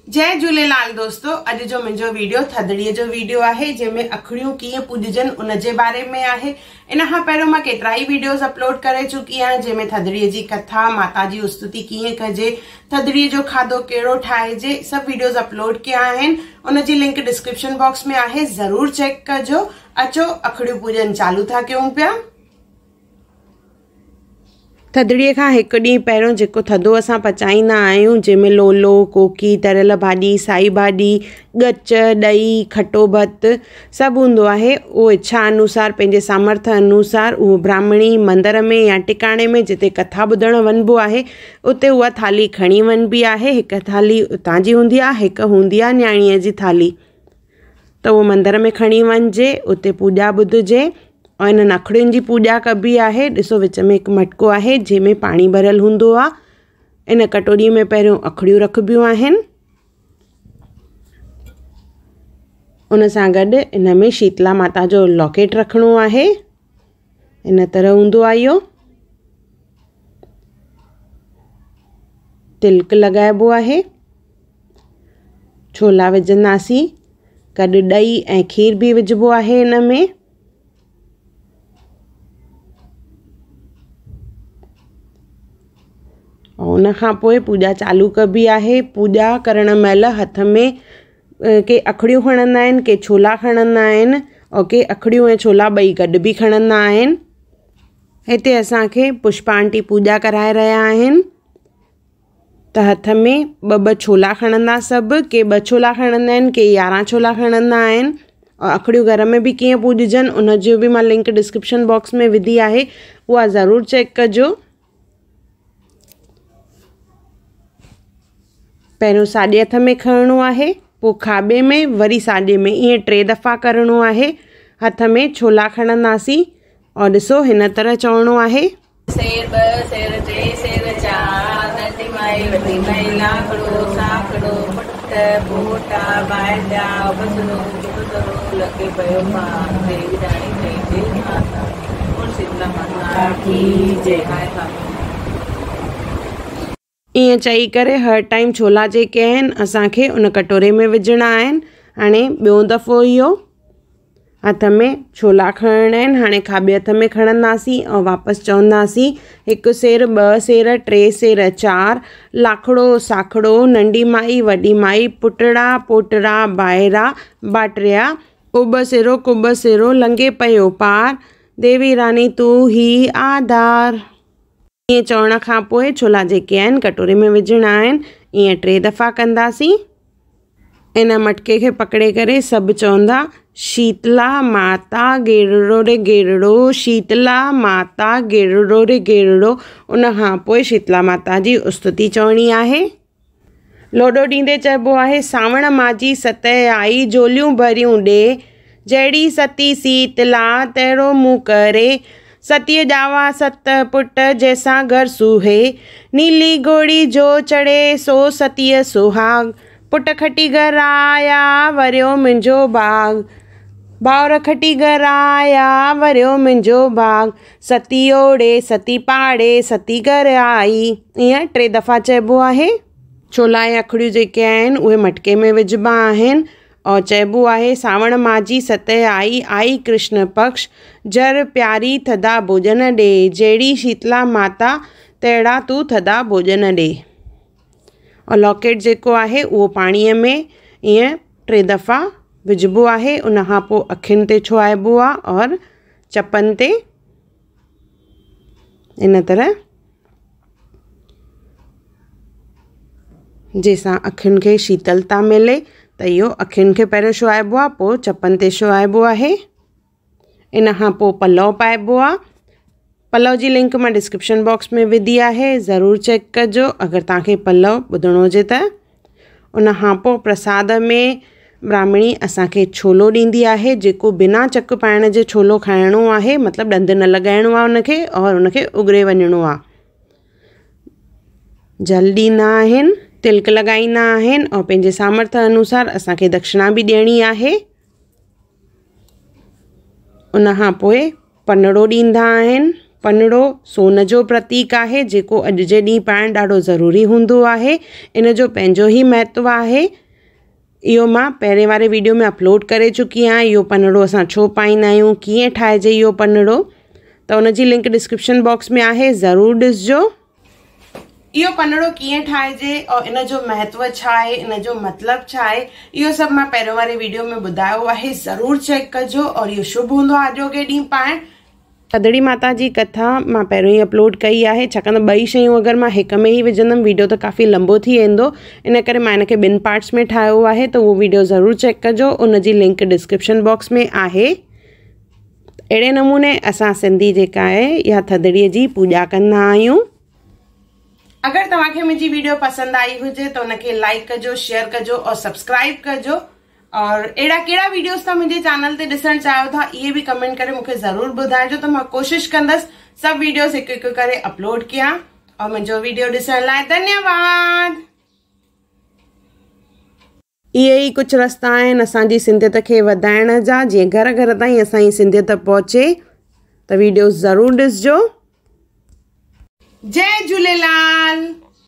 जय झूलेलाल दोस्तों। अज जो मुझो वीडियो थदड़ीअ जो वीडियो है जैमें अखड़ियों कीअं पूजजन उन जे बारे में है। इन खां पहिरियों मां केतरा ही वीडियोस अपलोड करे चुकी आहियां जैमें थदड़ीअ जी कथा, माता जी स्तुति कीअं कजे, थदड़ीअ जो खाधो कहिड़ो ठाहिजे, सब वीडियोस अपलोड किया आहिनि। उन जी लिंक डिस्क्रिप्शन बॉक्स में है, जरूर चेक कजो। अचो अखड़ियूं पूजन चालू था कयूं पिया। थदड़ीअ खां हिकु ॾींहुं पहिरियों जेको थधो असां पचाईंदा आहियूं जंहिंमें लोलो, कोकी, तरियल भाॼी, साई भाॼी, ॻच, ॾही, खटो भत सभु हूंदो आहे। उहो इच्छा अनुसार, पंहिंजे सामर्थ्य अनुसार उहो ब्राह्मणी मंदर में या टिकाणे में जिते कथा ॿुधणु वञिबो आहे उते उहा थाली खणी वञिबी आहे। हिकु थाली उतां जी हूंदी आहे, हिकु हूंदी आहे न्याणीअ जी थाली। त उहो मंदर में खणी वञिजे, उते पूॼा ॿुधजे और इन अखड़ियुनि जी पूॼा कबी आहे। ॾिसो विच में हिकु मटको आहे जंहिंमें पाणी भरियल हूंदो आहे। इन कटोरी में पहिरियों अखड़ियूं रखबियूं आहिनि। उन सां गॾु इन में शीतला माता जो लॉकेट रखिणो आहे। इन तरह हूंदो आहे इहो। तिलक लॻाइबो आहे। छोला विझंदासीं, गॾु ॾही ऐं खीर बि विझिबो आहे इन में। और उन खां पोइ पूॼा चालू कबी आहे। पूॼा करण महिल हथ में के अखड़ियूं खणंदा आहिनि, के छोला खणंदा आहिनि और के अखड़ियूं ऐं छोला ॿई गॾु बि खणंदा आहिनि। हिते असांखे पुष्पा आंटी पूॼा कराए रहिया आहिनि। त हथ में ॿ छोला खणंदा सभु, के 2 छोला खणंदा आहिनि, के 11 छोला खणंदा आहिनि। और अखड़ियूं घर में बि कीअं पूॼजनि उन जो बि मां लिंक डिस्क्रिप्शन बॉक्स में विधी आहे, उहा ज़रूरु चेक कजो। पहिरियों साॼे हथ में खणणो आहे, पोइ खाॿे में, वरी साॼे में, ईअं 3 दफ़ा करिणो आहे। हथ में छोला खणंदासीं और ॾिसो हिन तरह चवणो आहे, सेर 2 सेर 3 सेर 4 नंढी माई वॾी माई लाकड़ो साकड़ो पट पोटा बांडा बसरो बसरो लगे पियो पार देवी रानी जय माता और शीतला माता की जय। ईअं चई करे हर टाइम छोला जेके आहिनि असांखे उन कटोरे में विझणा आहिनि। हाणे ॿियों दफ़ो इहो हथ में छोला खणणा आहिनि। हाणे खाॿे हथ में खणंदासीं और वापसि चवंदासीं 1 सेर 2 सेर 3 सेर 4 लाखड़ो साखड़ो नंढी माई वॾी माई पुटड़ा पोटड़ा ॿाहिरा ॿाटरिया उब सेरो लंघे पियो पार देवी रानी तूं ही आधार। ईअं चवण खां पोइ छोला जेके आहिनि कटोरे में विझणा आहिनि। ईअं 3 दफ़ा कंदासीं। इन मटके खे पकड़े करे सभु चवंदा शीतला माता गेरड़ो रे गेरड़ो, शीतला माता गेरड़ो रे गेरड़ो। उन खां पोइ शीतला माता जी स्तुति चवणी आहे। लोॾो ॾींदे चइबो आहे सावण माजी सत आई झोलियूं भरियूं ॾे, जहिड़ी सती शीतला तहिड़ो मूं करे, सतीअ ॼावा 7 पुट जैसा घर सूहे, नीली घोड़ी जो चढ़े सो सतीअ सुहाग, पुट खटी घर आया वरियो मुंहिंजो बाग, भाउर खटी घर आया वरियो मुंहिंजो बाग, सती ओड़े सती पाड़े सती घर आई। ईअं 3 दफ़ा चइबो आहे। छोला ऐं अखड़ियूं जेके आहिनि उहे मटके में विझबा आहिनि और चइबो आहे सावण माजी सत आई कृष्ण पक्ष, जर प्यारी थदा भोजन ॾे, जहिड़ी शीतला माता तहिड़ा तूं थदा भोजन ॾे। और लॉकेट जेको आहे उहो पाणीअ में ईअं 3 दफ़ा विझबो आहे। उन खां पोइ अखियुनि ते छुहाइबो आहे और चपनि ते इन तरह जंहिंसां अखियुनि खे शीतलता मिले त इहो अखियुनि खे पहिरियों छुहाइबो आहे, पोइ चपनि ते छुहाइबो आहे। इन खां पोइ पलव पाइबो आहे। पलव जी लिंक मां डिस्क्रिप्शन बॉक्स में विधी आहे, ज़रूरु चेक कजो अगरि तव्हांखे पलव ॿुधणो हुजे त। उन खां पोइ प्रसाद में ब्राह्मणी असांखे छोलो ॾींदी आहे जेको बिना चक पाइण जे छोलो खाइणो आहे, मतिलबु ॾंदु न लॻाइणो आहे उनखे और उनखे उघरे वञिणो आहे। जल ॾींदा आहिनि, तिलक लॻाईंदा आहिनि और पंहिंजे सामर्थ्य अनुसार असांखे दक्षिणा बि ॾियणी आहे। उन खां पोइ पनड़ो ॾींदा आहिनि, पनड़ो सोन जो प्रतीक आहे जेको अॼु जे ॾींहुं पाइणु ॾाढो ज़रूरी हूंदो आहे। इन जो पंहिंजो ई महत्व आहे। इहो मां पहिरें वारे वीडियो में अपलोड करे चुकी आहियां। इहो पनड़ो असां छो पाईंदा आहियूं, कीअं ठाहिजे इहो पनड़ो, त उनजी लिंक डिस्क्रिप्शन बॉक्स में आहे, ज़रूरु ॾिसजो। इहो पनड़ो कीअं ठाहिजे और इन जो महत्व छा आहे, इन जो मतिलबु छा आहे, इहो सभु मां पहिरियों वारे वीडियो में ॿुधायो आहे, ज़रूरु चेक कजो। और इहो शुभ हूंदो आहे अॼोके ॾींहुं पाइणु। थदड़ी माता जी कथा मां पहिरियों ई अपलोड कई आहे, छाकाणि त ॿई शयूं अगरि मां हिक में ई विझंदमि वीडियो त काफ़ी लंबो थी वेंदो, इन करे मां इनखे ॿिनि पार्ट्स में ठाहियो आहे, त उहो वीडियो ज़रूरु चेक कजो। उनजी लिंक डिस्क्रिप्शन बॉक्स में आहे। अहिड़े नमूने असां सिंधी जेका आहे इहा थदड़ीअ जी पूॼा कंदा आहियूं। अगरि तव्हांखे मुंहिंजी वीडियो पसंदि आई हुजे त उनखे लाइक कजो, शेयर कजो और सब्सक्राइब कजो। और अहिड़ा कहिड़ा वीडियोस तव्हां मुंहिंजे चैनल ते ॾिसणु चाहियो था, इहे बि कमेंट करे मूंखे ज़रूरु ॿुधाइजो, त मां कोशिशि कंदसि सभु वीडियोस हिकु हिकु करे अपलोड कयां। और मुंहिंजो वीडियो ॾिसण लाइ धन्यवाद। इहे ई कुझु रस्ता आहिनि असांजी सिंधियत खे वधाइण जा, जीअं घर घर ताईं असांजी सिंधियत पहुचे। त वीडियो ज़रूरु ॾिसजो। जय झूलेलाल।